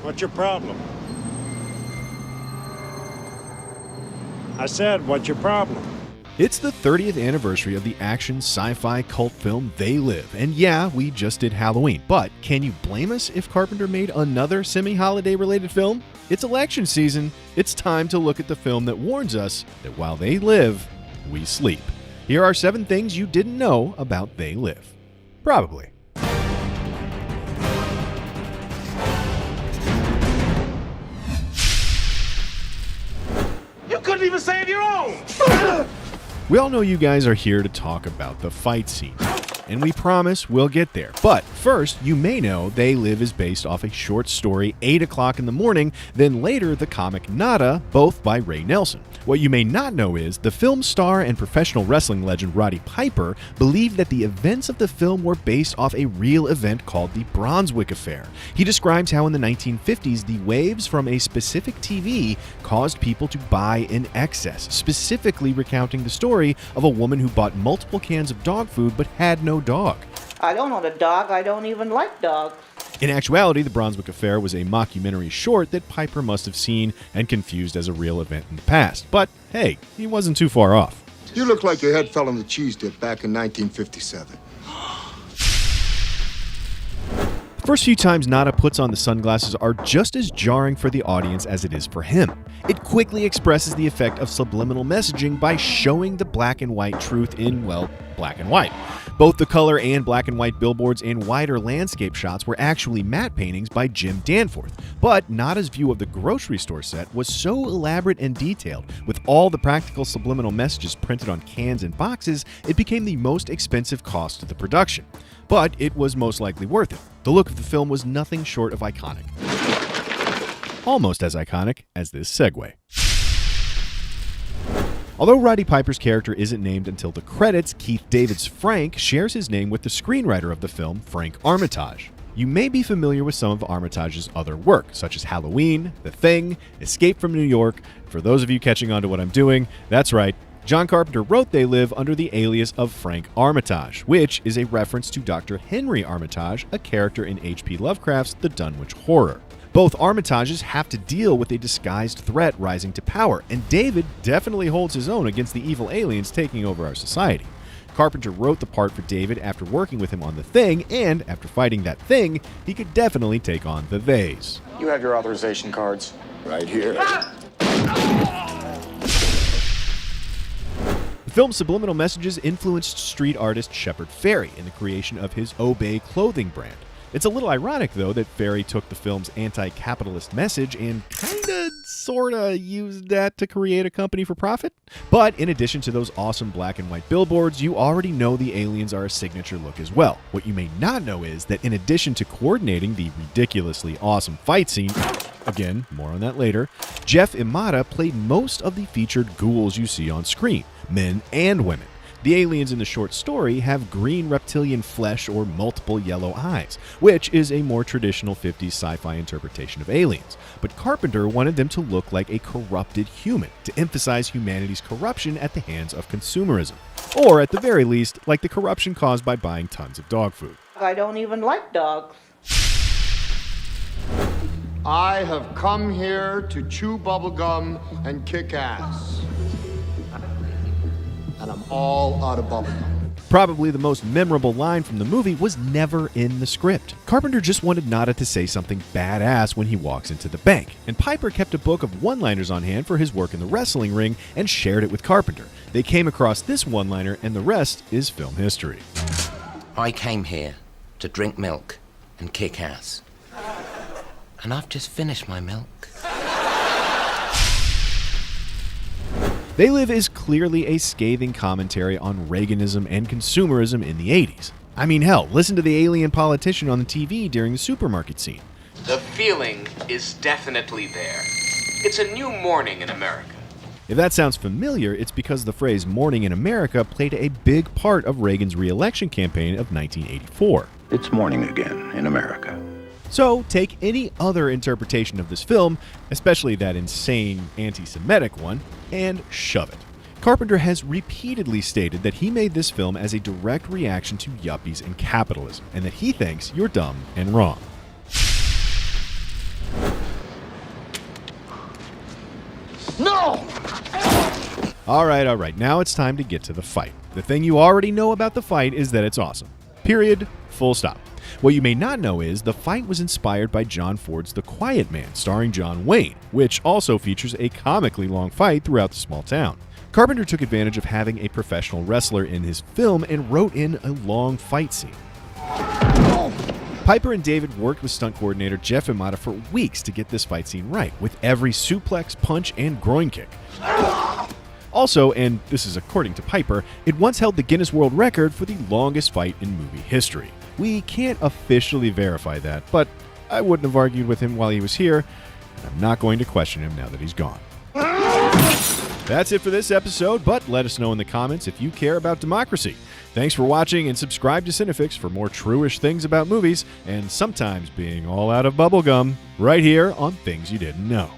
What's your problem? I said, what's your problem? It's the 30th anniversary of the action sci-fi cult film They Live, and yeah, we just did Halloween, but can you blame us if Carpenter made another semi-holiday related film? It's election season. It's time to look at the film that warns us that while they live, we sleep. Here are 7 things you didn't know about They Live. Probably. You couldn't even save your own! We all know you guys are here to talk about the fight scene, and we promise we'll get there. But first, you may know They Live is based off a short story, 8 o'clock in the morning, then later the comic Nada, both by Ray Nelson. What you may not know is the film star and professional wrestling legend Roddy Piper believed that the events of the film were based off a real event called the Brunswick Affair. He describes how in the 1950s, the waves from a specific TV caused people to buy in excess, specifically recounting the story of a woman who bought multiple cans of dog food but had no dog. I don't own a dog. I don't even like dogs. In actuality, the Brunswick Affair was a mockumentary short that Piper must have seen and confused as a real event in the past. But hey, he wasn't too far off. You look like your head fell in the cheese dip back in 1957. The first few times Nada puts on the sunglasses are just as jarring for the audience as it is for him. It quickly expresses the effect of subliminal messaging by showing the black and white truth in, well, black and white. Both the color and black and white billboards and wider landscape shots were actually matte paintings by Jim Danforth, but Nada's view of the grocery store set was so elaborate and detailed, with all the practical subliminal messages printed on cans and boxes, it became the most expensive cost to the production. But it was most likely worth it. The look of the film was nothing short of iconic. Almost as iconic as this segue. Although Roddy Piper's character isn't named until the credits, Keith David's Frank shares his name with the screenwriter of the film, Frank Armitage. You may be familiar with some of Armitage's other work, such as Halloween, The Thing, Escape from New York. For those of you catching on to what I'm doing, that's right, John Carpenter wrote They Live under the alias of Frank Armitage, which is a reference to Dr. Henry Armitage, a character in H.P. Lovecraft's The Dunwich Horror. Both Armitages have to deal with a disguised threat rising to power, and David definitely holds his own against the evil aliens taking over our society. Carpenter wrote the part for David after working with him on The Thing, and after fighting that thing, he could definitely take on the Theys. You have your authorization cards. Right here. The film's subliminal messages influenced street artist Shepard Fairey in the creation of his Obey clothing brand. It's a little ironic, though, that Fairey took the film's anti-capitalist message and sorta used that to create a company for profit. But in addition to those awesome black and white billboards, you already know the aliens are a signature look as well. What you may not know is that in addition to coordinating the ridiculously awesome fight scene, again, more on that later, Jeff Imada played most of the featured ghouls you see on screen, men and women. The aliens in the short story have green reptilian flesh or multiple yellow eyes, which is a more traditional 50s sci-fi interpretation of aliens. But Carpenter wanted them to look like a corrupted human, to emphasize humanity's corruption at the hands of consumerism. Or at the very least, like the corruption caused by buying tons of dog food. I don't even like dogs. I have come here to chew bubblegum and kick ass. And I'm all out of bubblegum. Probably the most memorable line from the movie was never in the script. Carpenter just wanted Nada to say something badass when he walks into the bank, and Piper kept a book of one-liners on hand for his work in the wrestling ring and shared it with Carpenter. They came across this one-liner, and the rest is film history. I came here to drink milk and kick ass. And I've just finished my milk. They Live is clearly a scathing commentary on Reaganism and consumerism in the 80s. I mean, hell, listen to the alien politician on the TV during the supermarket scene. The feeling is definitely there. It's a new morning in America. If that sounds familiar, it's because the phrase morning in America played a big part of Reagan's re-election campaign of 1984. It's morning again in America. So take any other interpretation of this film, especially that insane anti-Semitic one, and shove it. Carpenter has repeatedly stated that he made this film as a direct reaction to yuppies and capitalism, and that he thinks you're dumb and wrong. No! All right. Now it's time to get to the fight. The thing you already know about the fight is that it's awesome. Period. Full stop. What you may not know is the fight was inspired by John Ford's The Quiet Man, starring John Wayne, which also features a comically long fight throughout the small town. Carpenter took advantage of having a professional wrestler in his film and wrote in a long fight scene. Piper and David worked with stunt coordinator Jeff Imada for weeks to get this fight scene right, with every suplex, punch, and groin kick. Also, and this is according to Piper, it once held the Guinness World Record for the longest fight in movie history. We can't officially verify that, but I wouldn't have argued with him while he was here, and I'm not going to question him now that he's gone. That's it for this episode, but let us know in the comments if you care about democracy. Thanks for watching, and subscribe to Cinefix for more true-ish things about movies and sometimes being all out of bubblegum right here on Things You Didn't Know.